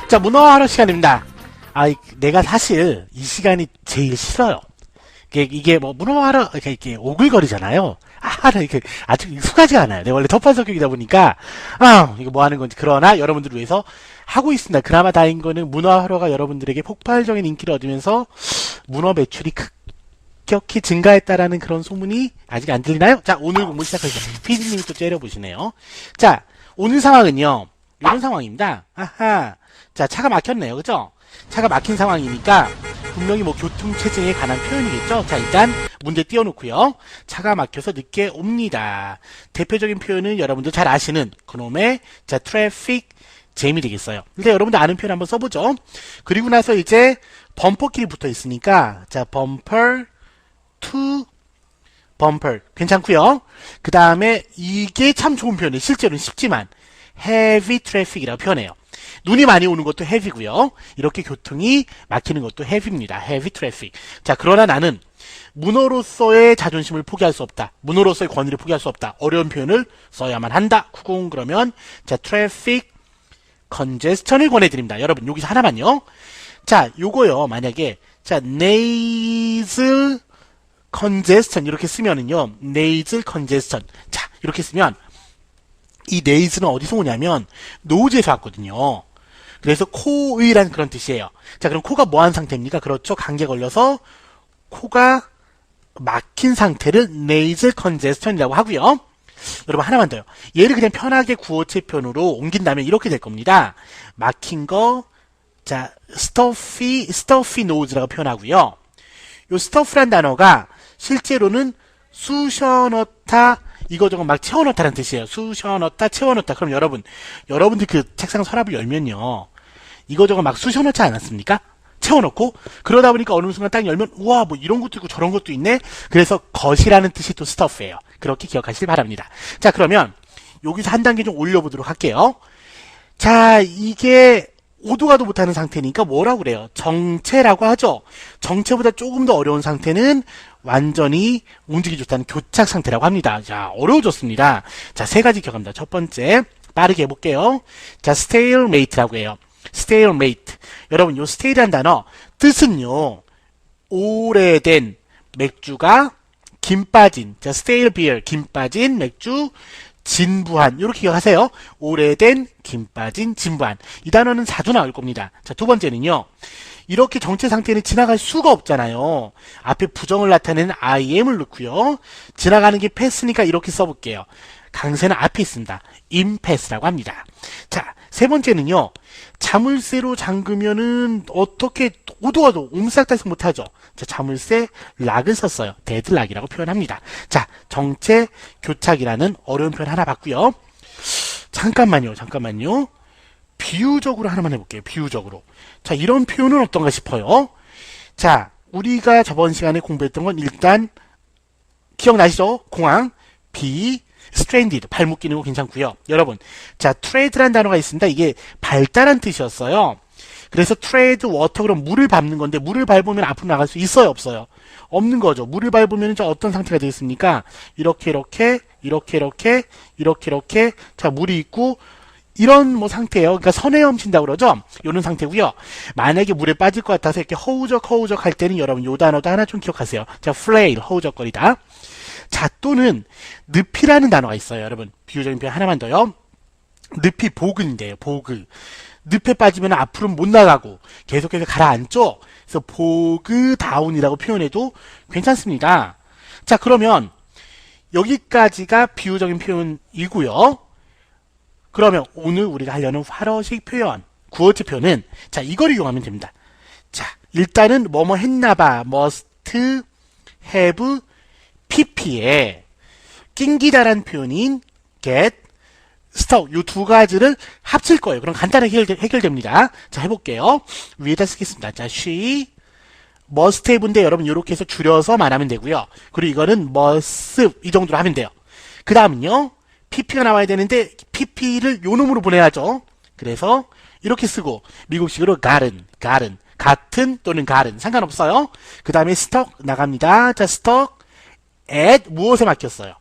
자, 문어하러 시간입니다. 내가 사실 이 시간이 제일 싫어요. 이게 뭐 문어하러 이렇게 오글거리잖아요. 이렇게 아직 익숙하지 않아요. 내가 원래 덮판 성격이다 보니까 이거 뭐 하는 건지. 그러나 여러분들을 위해서 하고 있습니다. 그나마 다행인 거는 문어하러가 여러분들에게 폭발적인 인기를 얻으면서 문어 매출이 급격히 증가했다라는 그런 소문이 아직 안 들리나요? 자, 오늘 공부 시작하겠습니다. 피디님이 또 째려보시네요. 자, 오늘 상황은요, 이런 상황입니다. 자, 차가 막혔네요. 그죠? 차가 막힌 상황이니까 분명히 뭐 교통체증에 관한 표현이겠죠? 자, 일단 문제 띄워놓고요. 차가 막혀서 늦게 옵니다. 대표적인 표현은 여러분들 잘 아시는 그놈의 자, 트래픽 잼이 되겠어요. 일단 여러분들 아는 표현 한번 써보죠. 그리고 나서 이제 범퍼끼리 붙어 있으니까 자, 범퍼 to 범퍼 괜찮고요. 그 다음에 이게 참 좋은 표현이에요. 실제로는 쉽지만 heavy traffic이라고 표현해요. 눈이 많이 오는 것도 heavy고요. 이렇게 교통이 막히는 것도 heavy입니다. heavy traffic. 자, 그러나 나는 문어로서의 자존심을 포기할 수 없다. 문어로서의 권위를 포기할 수 없다. 어려운 표현을 써야만 한다. 쿠공 그러면 자, traffic congestion을 권해드립니다. 여러분 여기서 하나만요. 자, 요거요. 만약에 자, nasal congestion 이렇게 쓰면은요. nasal congestion. 자, 이렇게 쓰면 이 nasal은 어디서 오냐면 노즈에서 왔거든요. 그래서 코의라는 그런 뜻이에요. 자, 그럼 코가 뭐한 상태입니까? 그렇죠. 감기에 걸려서 코가 막힌 상태를 nasal congestion이라고 하고요. 여러분 하나만 더요. 얘를 그냥 편하게 구어체편으로 옮긴다면 이렇게 될 겁니다. 막힌 거, 자, stuffy nose라고 표현하고요. 요 stuff란 단어가 실제로는 쑤셔넣다 이거저거 막 채워넣다라는 뜻이에요. 쑤셔넣다, 채워넣다. 그럼 여러분들 그 책상 서랍을 열면요. 이거저거 막 쑤셔넣지 않았습니까? 채워넣고 그러다 보니까 어느 순간 딱 열면 우와 뭐 이런 것도 있고 저런 것도 있네. 그래서 것이라는 뜻이 또 stuff예요. 그렇게 기억하시길 바랍니다. 자, 그러면 여기서 한 단계 좀 올려보도록 할게요. 자, 이게 오도 가도 못하는 상태니까 뭐라고 그래요? 정체라고 하죠. 정체보다 조금 더 어려운 상태는 완전히 움직이지 못하는 교착 상태라고 합니다. 자, 어려워졌습니다. 자, 세 가지 기억합니다. 첫 번째 빠르게 해볼게요. 자, stalemate라고 해요. stalemate. 여러분 요 stale이라는 단어 뜻은요, 오래된 맥주가 김 빠진, 자, stale beer, 김 빠진 맥주, 진부한, 이렇게 기억하세요. 오래된, 김 빠진, 진부한. 이 단어는 자주 나올 겁니다. 자, 두 번째는요, 이렇게 정체 상태는 지나갈 수가 없잖아요. 앞에 부정을 나타내는 IM을 넣고요. 지나가는 게 패스니까 이렇게 써볼게요. 강세는 앞에 있습니다. 임패스라고 합니다. 자, 세 번째는요, 자물쇠로 잠그면은 어떻게 오도가도 옴싹달싹 못하죠. 자, 자물쇠 락을 썼어요. 데드락이라고 표현합니다. 자, 정체 교착이라는 어려운 표현 하나 봤고요. 잠깐만요. 비유적으로 하나만 해볼게요. 비유적으로. 자, 이런 표현은 어떤가 싶어요. 자, 우리가 저번 시간에 공부했던 건 일단 기억나시죠? 공항, stranded, 발 묶이는 거 괜찮고요. 여러분, 자, tread라는 단어가 있습니다. 이게 밟다란 뜻이었어요. 그래서 tread water, 그럼 물을 밟는 건데 물을 밟으면 앞으로 나갈 수 있어요, 없어요? 없는 거죠. 물을 밟으면 어떤 상태가 되겠습니까? 이렇게 자, 물이 있고 이런 뭐 상태예요. 그러니까 선에 훔친다고 그러죠. 이런 상태고요. 만약에 물에 빠질 것 같아서 이렇게 허우적 할 때는 여러분 요 단어도 하나 좀 기억하세요. 자, flail, 허우적거리다. 자, 또는 늪이라는 단어가 있어요. 여러분 비유적인 표현 하나만 더요. 늪이 보글인데요. 보글. 늪에 빠지면 앞으로 못 나가고 계속해서 가라앉죠. 그래서 보그다운이라고 표현해도 괜찮습니다. 자, 그러면 여기까지가 비유적인 표현이고요. 그러면 오늘 우리가 하려는 활어식 표현, 구어체 표현은 자, 이걸 이용하면 됩니다. 자, 일단은 뭐뭐 했나봐, must have, pp에 낑기다란 표현인 get, stuck, 요 두 가지를 합칠 거예요. 그럼 간단하게 해결됩니다. 자, 해볼게요. 위에다 쓰겠습니다. 자, she must have인데 여러분 이렇게 해서 줄여서 말하면 되고요. 그리고 이거는 must 이 정도로 하면 돼요. 그 다음은요, pp가 나와야 되는데 pp를 요 놈으로 보내야죠. 그래서 이렇게 쓰고 미국식으로 garden 같은 또는 garden 상관없어요. 그 다음에 stuck 나갑니다. 자, stuck at 무엇에 맡겼어요?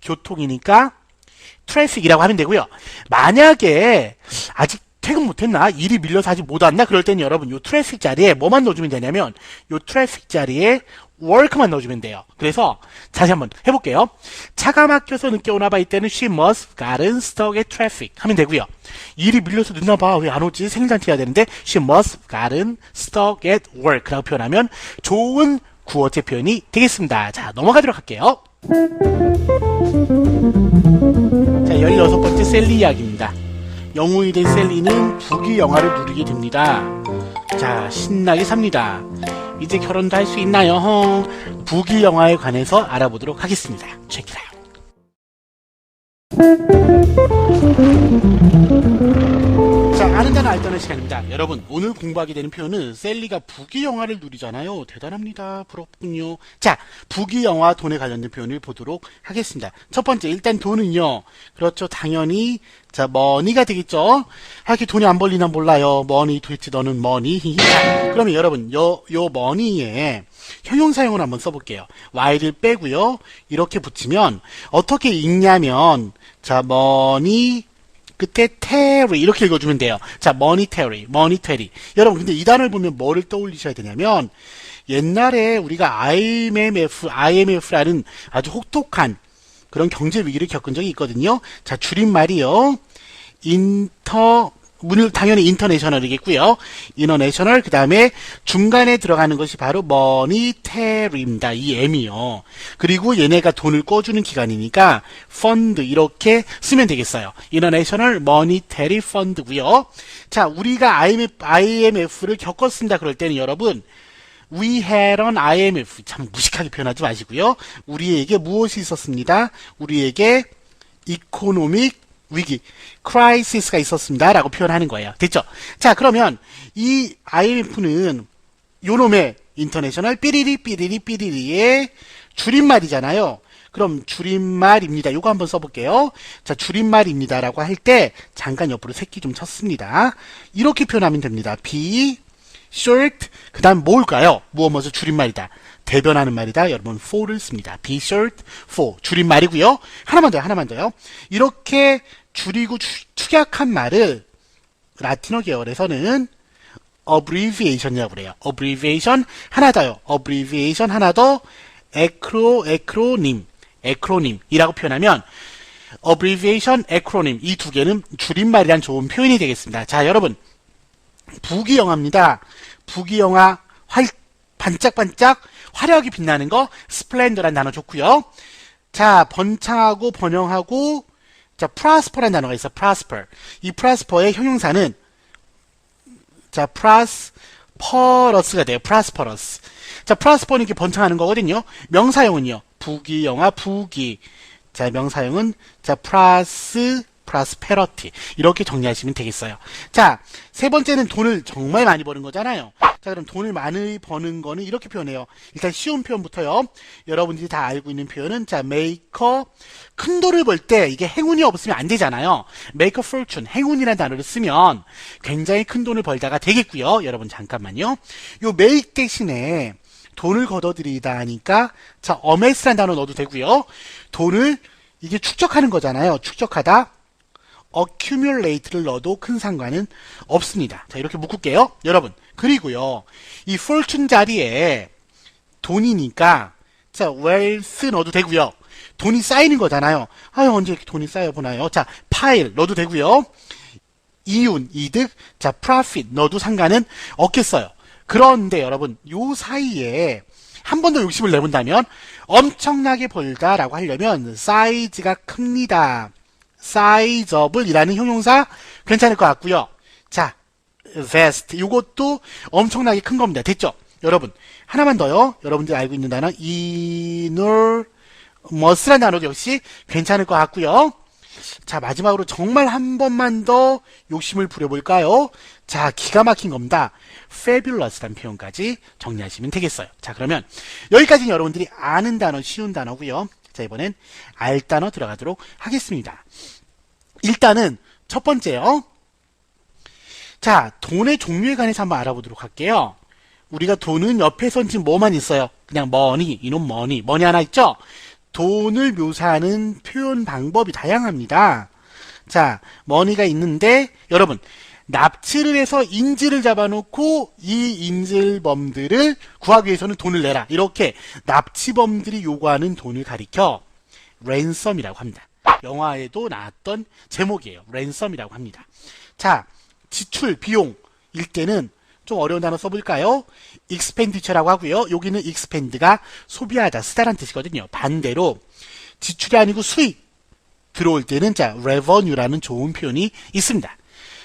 교통이니까 traffic이라고 하면 되고요. 만약에 아직 퇴근 못했나? 일이 밀려서 아직 못 왔나? 그럴 때는 여러분 요 traffic 자리에 뭐만 넣어주면 되냐면 요 traffic 자리에 work만 넣어주면 돼요. 그래서 다시 한번 해볼게요. 차가 막혀서 늦게 오나봐. 이때는 she must gotten stuck at traffic 하면 되고요. 일이 밀려서 늦나봐. 왜 안 오지? 생일잔치 해야 되는데 she must gotten stuck at work라고 표현하면 좋은 구어체 표현이 되겠습니다. 자, 넘어가도록 할게요. 자, 16번째 셀리 이야기입니다. 영웅이 된 셀리는 부귀 영화를 누리게 됩니다. 자, 신나게 삽니다. 이제 결혼도 할 수 있나요? 부귀 영화에 관해서 알아보도록 하겠습니다. Check it out. 자, 아는 단어 알다는 시간입니다. 여러분, 오늘 공부하게 되는 표현은 셀리가 부귀 영화를 누리잖아요. 대단합니다. 부럽군요. 자, 부귀 영화 돈에 관련된 표현을 보도록 하겠습니다. 첫 번째, 일단 돈은요. 그렇죠. 당연히 자, 머니가 되겠죠. 이렇게 돈이 안 벌리나 몰라요. 머니 도대체 너는 머니. 자, 그러면 여러분 요 머니에 형용사형을 한번 써볼게요. y를 빼고요. 이렇게 붙이면 어떻게 읽냐면 자, 머니 끝에 테리 이렇게 읽어주면 돼요. 자, 머니테리. 여러분 근데 이 단어를 보면 뭐를 떠올리셔야 되냐면 옛날에 우리가 IMF라는 아주 혹독한 그런 경제 위기를 겪은 적이 있거든요. 자, 줄임말이요. 당연히 인터내셔널이겠고요. 이너내셔널, 그 다음에 중간에 들어가는 것이 바로 머니테리입니다. 이 M이요. 그리고 얘네가 돈을 꿔주는 기관이니까 펀드 이렇게 쓰면 되겠어요. 이너내셔널 머니테리 펀드고요. 자, 우리가 IMF를 겪었습니다. 그럴 때는 여러분 We had an IMF. 참 무식하게 표현하지 마시고요. 우리에게 무엇이 있었습니다. 우리에게 이코노믹 위기, 크라이시스가 있었습니다. 라고 표현하는 거예요. 됐죠? 자, 그러면 이 IMF는 요놈의 인터내셔널 삐리리의 줄임말이잖아요. 그럼 줄임말입니다. 요거 한번 써볼게요. 자, 줄임말입니다. 라고 할 때 잠깐 옆으로 새끼 좀 쳤습니다. 이렇게 표현하면 됩니다. be short, 그 다음 뭘까요? 무엇을 줄임말이다. 대변하는 말이다. 여러분, for를 씁니다. be short, for. 줄임말이고요. 하나만 더요. 이렇게 줄이고 축약한 말을 라틴어 계열에서는 abbreviation이라고 그래요. abbreviation 하나 더요. abbreviation 하나 더 acronym 이라고 표현하면 abbreviation, acronym 이 두 개는 줄임말이란 좋은 표현이 되겠습니다. 자, 여러분 부귀영화입니다. 부귀영화 반짝반짝 화려하게 빛나는 거 스플렌더란 단어 좋고요. 자, 번창하고 번영하고 자, prosper란 단어가 있어. prosper. 이 prosper의 형용사는 자, prosperous가 돼요. prosperous. 자, prosper는 이렇게 번창하는 거거든요. 명사형은요. 부귀영화 부귀. 자, 명사형은 자, prosperity 이렇게 정리하시면 되겠어요. 자, 세 번째는 돈을 정말 많이 버는 거잖아요. 자, 그럼 돈을 많이 버는 거는 이렇게 표현해요. 일단 쉬운 표현부터요. 여러분들이 다 알고 있는 표현은 자, make a 큰 돈을 벌 때 이게 행운이 없으면 안 되잖아요. make a fortune 행운이라는 단어를 쓰면 굉장히 큰 돈을 벌다가 되겠고요. 여러분 잠깐만요. 요 make 대신에 돈을 걷어들이다 하니까 자, amass라는 단어 넣어도 되고요. 돈을 이게 축적하는 거잖아요. 축적하다 accumulate를 넣어도 큰 상관은 없습니다. 자, 이렇게 묶을게요. 여러분, 그리고요. 이 fortune 자리에 돈이니까 자, wealth 넣어도 되고요. 돈이 쌓이는 거잖아요. 아유, 언제 이렇게 돈이 쌓여보나요? 자, pile 넣어도 되고요. 이윤, 이득, 자, profit 넣어도 상관은 없겠어요. 그런데 여러분, 요 사이에 한 번 더 욕심을 내본다면 엄청나게 벌다라고 하려면 사이즈가 큽니다. sizable 이라는 형용사 괜찮을 것 같고요. 자, vast 이것도 엄청나게 큰 겁니다. 됐죠? 여러분 하나만 더요. 여러분들이 알고 있는 단어 enormous라는 단어도 역시 괜찮을 것 같고요. 자, 마지막으로 정말 한 번만 더 욕심을 부려볼까요? 자, 기가 막힌 겁니다. fabulous라는 표현까지 정리하시면 되겠어요. 자, 그러면 여기까지는 여러분들이 아는 단어, 쉬운 단어고요. 자, 이번엔 알 단어 들어가도록 하겠습니다. 일단은 첫 번째요. 자, 돈의 종류에 관해서 한번 알아보도록 할게요. 우리가 돈은 옆에선 지금 뭐만 있어요? 그냥 머니, 이놈 머니. 머니 하나 있죠? 돈을 묘사하는 표현 방법이 다양합니다. 자, 머니가 있는데, 여러분, 납치를 해서 인질을 잡아놓고 이 인질범들을 구하기 위해서는 돈을 내라. 이렇게 납치범들이 요구하는 돈을 가리켜 랜섬이라고 합니다. 영화에도 나왔던 제목이에요. 랜섬이라고 합니다. 자, 지출, 비용일 때는 좀 어려운 단어 써볼까요? expenditure라고 하고요. 여기는 expend가 소비하다, 쓰다란 뜻이거든요. 반대로 지출이 아니고 수익 들어올 때는 자, revenue라는 좋은 표현이 있습니다.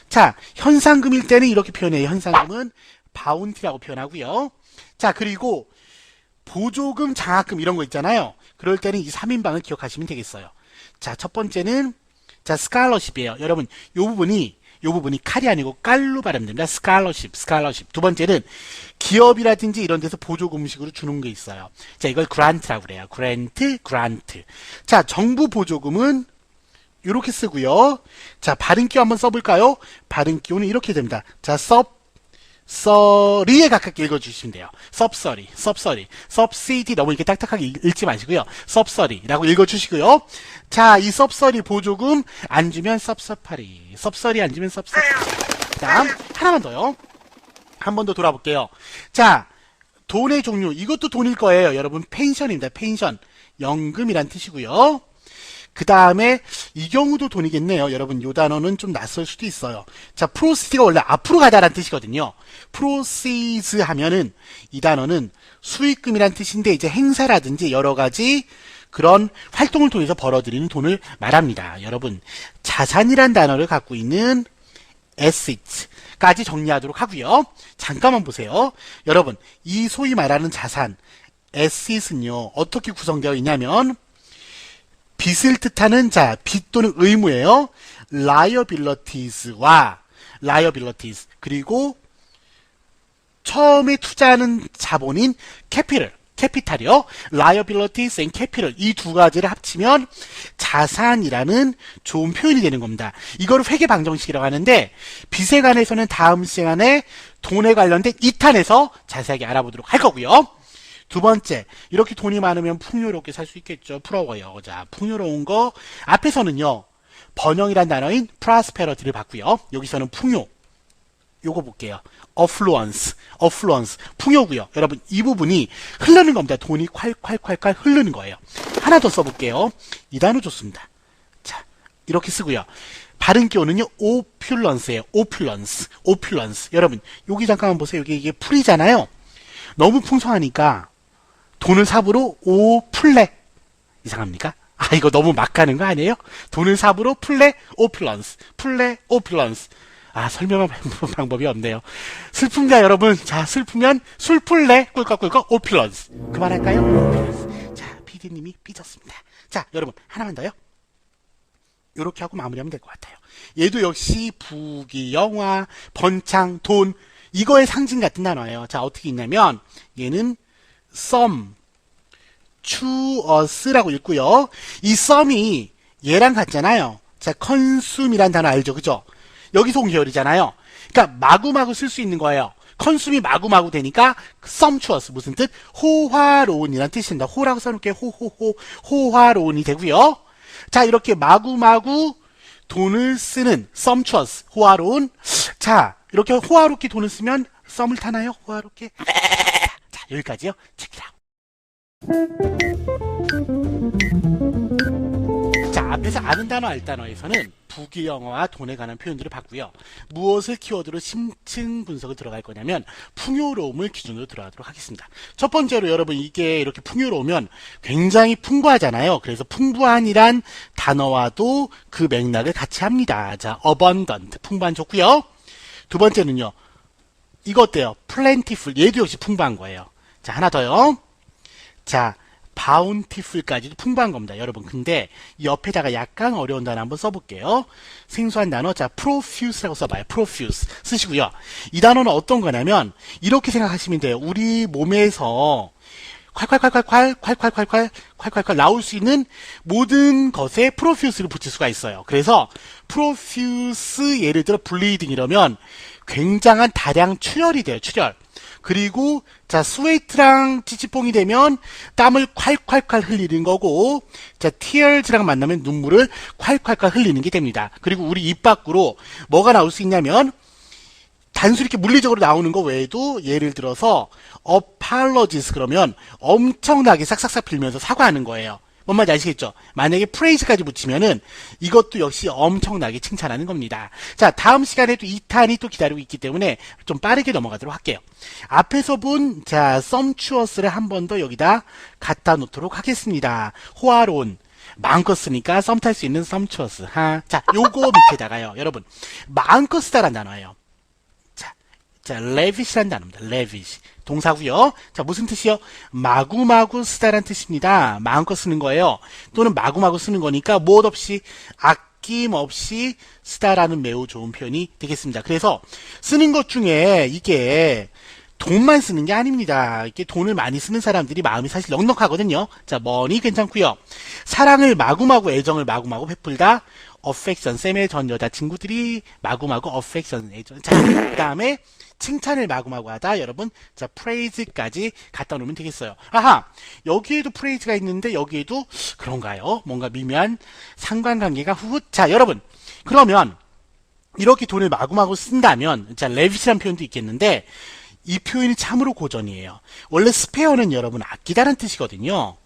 자, 현상금일 때는 이렇게 표현해요. 현상금은 바운티라고 표현하고요. 자, 그리고 보조금, 장학금 이런 거 있잖아요. 그럴 때는 이 3인방을 기억하시면 되겠어요. 자, 첫 번째는 자, 스칼러십이에요. 여러분, 요 부분이 칼이 아니고 깔로 발음됩니다. 스칼러십. 두 번째는 기업이라든지 이런 데서 보조금식으로 주는 게 있어요. 자, 이걸 그란트라고 그래요. 그랜트. 자, 정부 보조금은 이렇게 쓰고요. 자, 발음기호 한번 써볼까요? 발음기호는 이렇게 됩니다. 자, 섭서리에 가깝게 읽어주시면 돼요. 섭서리. subsidy 너무 이렇게 딱딱하게 읽지 마시고요. 섭서리라고 읽어주시고요. 자, 이 섭서리 보조금 안 주면 섭섭하리. 섭서리 안 주면 섭섭하리. 다음 하나만 더요. 한 번 더 돌아볼게요. 자, 돈의 종류. 이것도 돈일 거예요. 여러분, 펜션입니다. 펜션. 연금이란 뜻이고요. 그 다음에 이 경우도 돈이겠네요. 여러분, 요 단어는 좀 낯설 수도 있어요. 자, proceed가 원래 앞으로 가다라는 뜻이거든요. proceeds 하면은 이 단어는 수익금이란 뜻인데 이제 행사라든지 여러 가지 그런 활동을 통해서 벌어들이는 돈을 말합니다. 여러분, 자산이란 단어를 갖고 있는 assets까지 정리하도록 하고요. 잠깐만 보세요. 여러분, 이 소위 말하는 자산, assets는요, 어떻게 구성되어 있냐면 빚을 뜻하는 자, 빚 또는 의무예요. liabilities와 liabilities 그리고 처음에 투자하는 자본인 캐피탈이요. liabilities and capital 이 두 가지를 합치면 자산이라는 좋은 표현이 되는 겁니다. 이거를 회계 방정식이라고 하는데 빚에 관해서는 다음 시간에 돈에 관련된 2탄에서 자세하게 알아보도록 할 거고요. 두 번째, 이렇게 돈이 많으면 풍요롭게 살 수 있겠죠. 부러워요. 자, 풍요로운 거 앞에서는요, 번영이란 단어인 prosperity를 봤고요. 여기서는 풍요. 요거 볼게요. affluence, 풍요고요. 여러분, 이 부분이 흐르는 겁니다. 돈이 콸콸콸콸 흐르는 거예요. 하나 더 써볼게요. 이 단어 좋습니다. 자, 이렇게 쓰고요. 발음 기호는요, opulence예요. opulence. 여러분, 여기 잠깐만 보세요. 여기 이게 풀이잖아요. 너무 풍성하니까 돈을 삽으로 오플레 이상합니까? 아, 이거 너무 막 가는 거 아니에요? 돈을 삽으로 플레 오플런스. 아, 설명할 방법이 없네요. 슬픕니다, 여러분. 자, 슬프면 술플레 꿀꺽꿀꺽 오플런스. 그만할까요? 오플런스. 자, PD님이 삐졌습니다. 자, 여러분, 하나만 더요. 요렇게 하고 마무리하면 될 것 같아요. 얘도 역시 부귀영화, 번창, 돈, 이거의 상징 같은 단어예요. 자, 어떻게 있냐면 얘는 sum, to us라고 읽고요. 이 sum이 얘랑 같잖아요. 자, consume이란 단어 알죠? 그죠? 여기서 온 계열이잖아요. 그러니까 마구마구 쓸 수 있는 거예요. consume이 마구마구 되니까 sumptuous 무슨 뜻? 호화로운이란 뜻입니다. 호라고 써놓을게요. 호화로운이 되고요. 자, 이렇게 마구마구 돈을 쓰는 sumptuous, 호화로운. 자, 이렇게 호화롭게 돈을 쓰면 썸을 타나요? 호화롭게. 자, 여기까지요. 체크라. 자, 앞에서 아는 단어 알 단어에서는 부귀영화와 돈에 관한 표현들을 봤고요. 무엇을 키워드로 심층 분석을 들어갈 거냐면 풍요로움을 기준으로 들어가도록 하겠습니다. 첫 번째로 여러분, 이게 이렇게 풍요로우면 굉장히 풍부하잖아요. 그래서 풍부한이란 단어와도 그 맥락을 같이 합니다. 자, abundant, 풍부한 좋고요. 두 번째는요, 이거 어때요? plentiful, 얘도 역시 풍부한 거예요. 자, 하나 더요. 자, bountiful까지도 풍부한 겁니다, 여러분. 근데 이 옆에다가 약간 어려운 단어 한번 써볼게요. 생소한 단어, 자, profuse라고 써봐요. profuse 쓰시고요. 이 단어는 어떤 거냐면 이렇게 생각하시면 돼요. 우리 몸에서 콸콸콸 나올 수 있는 모든 것에 profuse를 붙일 수가 있어요. 그래서 profuse, 예를 들어 bleeding 이러면 굉장한 다량 출혈이 돼요. 출혈. 그리고 자 스웨이트랑 찌찌뽕이 되면 땀을 콸콸콸 흘리는 거고, 자 tears랑 만나면 눈물을 콸콸콸 흘리는 게 됩니다. 그리고 우리 입 밖으로 뭐가 나올 수 있냐면 단순히 이렇게 물리적으로 나오는 거 외에도 예를 들어서 apologies 그러면 엄청나게 싹싹싹 빌면서 사과하는 거예요. 뭔 말인지 아시겠죠? 만약에 praise까지 붙이면은 이것도 역시 엄청나게 칭찬하는 겁니다. 자, 다음 시간에도 2탄이 또 기다리고 있기 때문에 좀 빠르게 넘어가도록 할게요. 앞에서 본, 자, sumptuous를 한 번 더 여기다 갖다 놓도록 하겠습니다. 호화로운. 마음껏 쓰니까 썸 탈 수 있는 sumptuous. 자, 요거 밑에다가요. 여러분, 마음껏 쓰다란 단어예요. 자, lavish란 단어입니다. lavish. 동사고요. 자, 무슨 뜻이요? 마구마구 쓰다란 뜻입니다. 마음껏 쓰는 거예요. 또는 마구마구 쓰는 거니까 무엇 없이 아낌없이 쓰다라는 매우 좋은 표현이 되겠습니다. 그래서 쓰는 것 중에 이게 돈만 쓰는 게 아닙니다. 이렇게 돈을 많이 쓰는 사람들이 마음이 사실 넉넉하거든요. 자, money 괜찮고요. 사랑을 마구마구, 애정을 마구마구 베풀다. affection. 쌤의 전 여자친구들이 마구마구 affection, 애정. 자, 그 다음에 칭찬을 마구마구 하다. 여러분, 자, praise까지 갖다 놓으면 되겠어요. 아하! 여기에도 praise가 있는데 여기에도 그런가요? 뭔가 미묘한 상관관계가 자, 여러분. 그러면 이렇게 돈을 마구마구 쓴다면, 자, lavish란 표현도 있겠는데 이 표현이 참으로 고전이에요. 원래 spare는 여러분 아끼다란 뜻이거든요.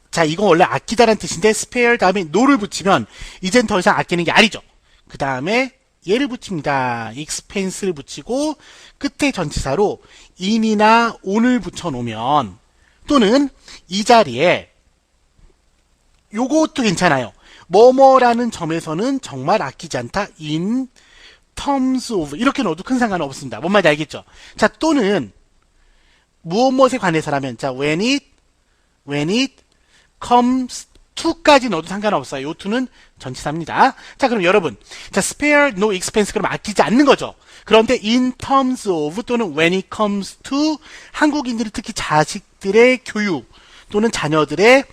자, 이건 원래 아끼다란 뜻인데 spare 다음에 no를 붙이면 이젠 더 이상 아끼는 게 아니죠. 그 다음에 얘를 붙입니다. expense를 붙이고 끝에 전치사로 in이나 on을 붙여놓으면, 또는 이 자리에 요것도 괜찮아요. 뭐뭐라는 점에서는 정말 아끼지 않다. in terms of 이렇게 넣어도 큰 상관은 없습니다. 뭔 말인지 알겠죠? 자, 또는 무엇무엇에 관해서라면, 자, when it comes to까지 넣어도 상관없어요. 요 to는 전치사입니다. 자, 그럼 여러분, 자, spare no expense 그럼 아끼지 않는 거죠. 그런데 in terms of 또는 when it comes to 한국인들이 특히 자식들의 교육 또는 자녀들의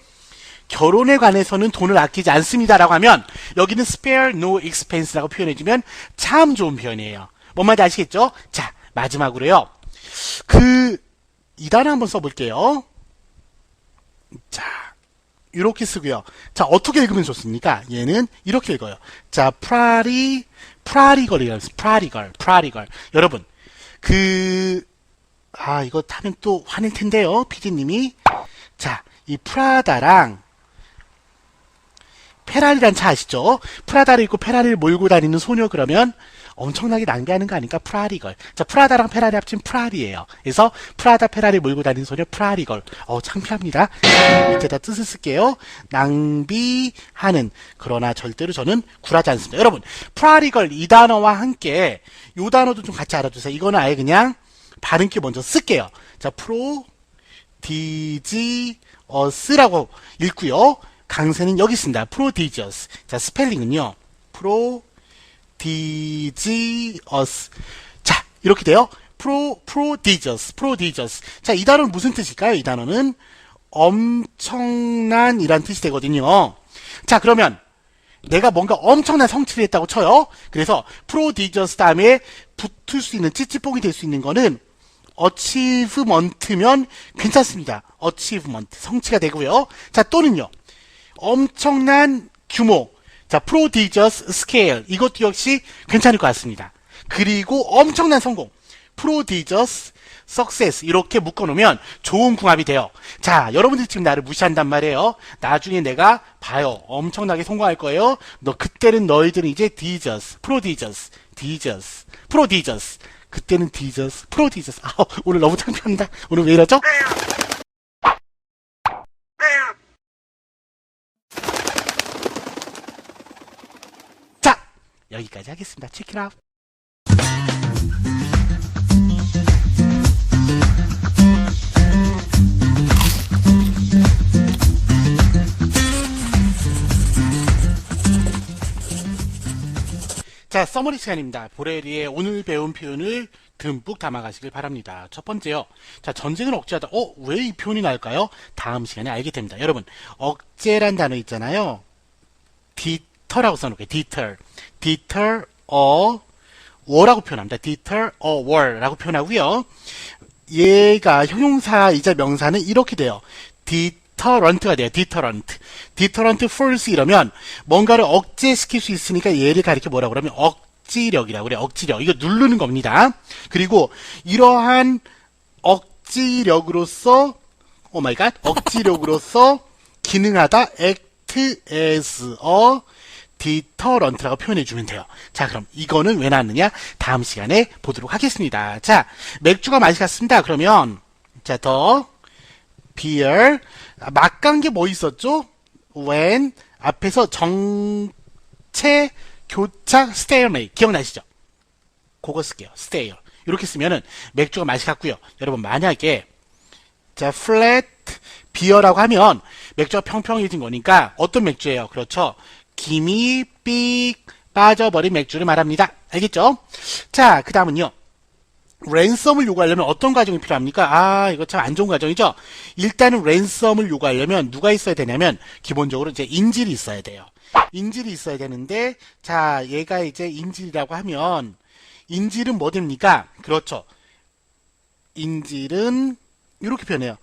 결혼에 관해서는 돈을 아끼지 않습니다라고 하면 여기는 spare no expense라고 표현해주면 참 좋은 표현이에요. 뭔 말인지 아시겠죠? 자, 마지막으로요. 이 단어 한번 써볼게요. 자, 이렇게 쓰고요. 자, 어떻게 읽으면 좋습니까? 얘는 이렇게 읽어요. 자, prodigal이라고 했어요. prodigal. 여러분, 이거 하면 또 화낼 텐데요. PD님이. 자, 이 프라다랑 페라리란 차 아시죠? 프라다를 입고 페라리를 몰고 다니는 소녀 그러면 엄청나게 낭비하는 거 아닌가? 프라리걸. 자, 프라다랑 페라리 합친 프라리예요. 그래서 프라다 페라리 몰고 다니는 소녀 프라리걸. 창피합니다. 밑에다 뜻을 쓸게요. 낭비하는. 그러나 절대로 저는 굴하지 않습니다. 여러분, 프라리걸 이 단어와 함께 이 단어도 좀 같이 알아주세요. 이거는 아예 그냥 발음기 먼저 쓸게요. 자, prodigious,라고 읽고요. 강세는 여기 있습니다. prodigious. 자, 스펠링은요. prodigious. 자, 이렇게 돼요. prodigious. 자, 이 단어는 무슨 뜻일까요? 이 단어는 엄청난 이란 뜻이 되거든요. 자, 그러면 내가 뭔가 엄청난 성취를 했다고 쳐요. 그래서 prodigious 다음에 붙을 수 있는 찌찌뽕이 될 수 있는 거는 achievement면 괜찮습니다. achievement. 성취가 되고요. 자, 또는요. 엄청난 규모. 자, prodigious scale. 이것도 역시 괜찮을 것 같습니다. 그리고 엄청난 성공. prodigious success. 이렇게 묶어놓으면 좋은 궁합이 돼요. 자, 여러분들 지금 나를 무시한단 말이에요. 나중에 내가 봐요. 엄청나게 성공할 거예요. 그때는 너희들은 이제 prodigious. 그때는 prodigious. 오늘 너무 창피합니다. 오늘 왜 이러죠? 여기까지 하겠습니다. Check it out. 자, 서머리 시간입니다. 보레리의 오늘 배운 표현을 듬뿍 담아가시길 바랍니다. 첫 번째요. 자, 전쟁을 억제하다. 왜 이 표현이 나올까요? 다음 시간에 알게 됩니다. 여러분, 억제란 단어 있잖아요. deter라고 써놓을게요. deter a war라고 표현합니다. deter or war라고 표현하고요. 얘가 형용사이자 명사는 이렇게 돼요. deterrent가 돼요. deterrent force 이러면 뭔가를 억제시킬 수 있으니까 얘를 가리켜 뭐라고 그러면 억지력이라고 그래요. 억지력. 이거 누르는 겁니다. 그리고 이러한 억지력으로서 억지력으로서 기능하다 act as a deterrent라고 표현해 주면 돼요. 자, 그럼 이거는 왜 나왔느냐? 다음 시간에 보도록 하겠습니다. 자, 맥주가 맛있었습니다. 그러면 자, 더 beer 막간 게 뭐 있었죠? when 앞에서 정체 교착 stalemate 기억나시죠? 그거 쓸게요. stale 이렇게 쓰면은 맥주가 맛있었고요. 여러분 만약에 자, flat beer라고 하면 맥주가 평평해진 거니까 어떤 맥주예요? 그렇죠? 김이 삑 빠져버린 맥주를 말합니다. 알겠죠? 자, 그 다음은요. 랜섬을 요구하려면 어떤 과정이 필요합니까? 이거 참 안 좋은 과정이죠? 일단은 랜섬을 요구하려면 누가 있어야 되냐면 기본적으로 이제 인질이 있어야 돼요. 인질이 있어야 되는데 자, 얘가 이제 인질이라고 하면 인질은 뭐 됩니까? 그렇죠. 인질은 이렇게 표현해요.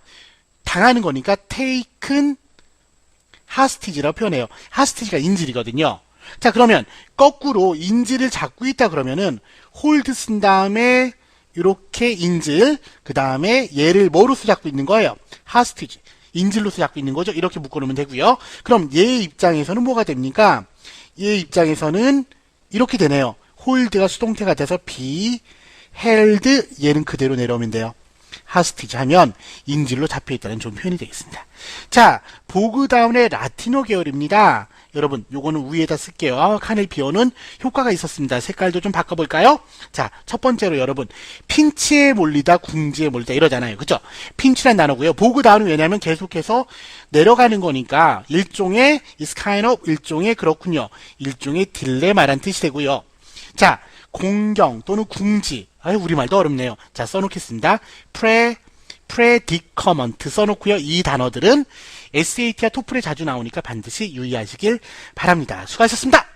당하는 거니까 taken 하스티지라고 표현해요. 하스티지가 인질이거든요. 자, 그러면 거꾸로 인질을 잡고 있다 그러면은 홀드 쓴 다음에 이렇게 인질, 그 다음에 얘를 뭐로서 잡고 있는 거예요? 하스티지. 인질로서 잡고 있는 거죠. 이렇게 묶어놓으면 되고요. 그럼 얘 입장에서는 뭐가 됩니까? 얘 입장에서는 이렇게 되네요. 홀드가 수동태가 돼서 be held 얘는 그대로 내려오면 돼요. 하스티지 하면 인질로 잡혀있다는 좋은 표현이 되겠습니다. 자, 보그 다운의 라틴어 계열입니다. 여러분, 요거는 위에다 쓸게요. 칸을 비워는 효과가 있었습니다. 색깔도 좀 바꿔볼까요? 자, 첫 번째로 여러분, 핀치에 몰리다, 궁지에 몰리다 이러잖아요. 그죠? 핀치란 단어고요. 보그 다운은 왜냐면 계속해서 내려가는 거니까 일종의 is kind of 일종의 그렇군요. 일종의 딜레마란 뜻이 되고요. 자, 공경 또는 궁지. 우리말도 어렵네요. 자, 써놓겠습니다. predicament 써놓고요. 이 단어들은 SAT와 토플에 자주 나오니까 반드시 유의하시길 바랍니다. 수고하셨습니다.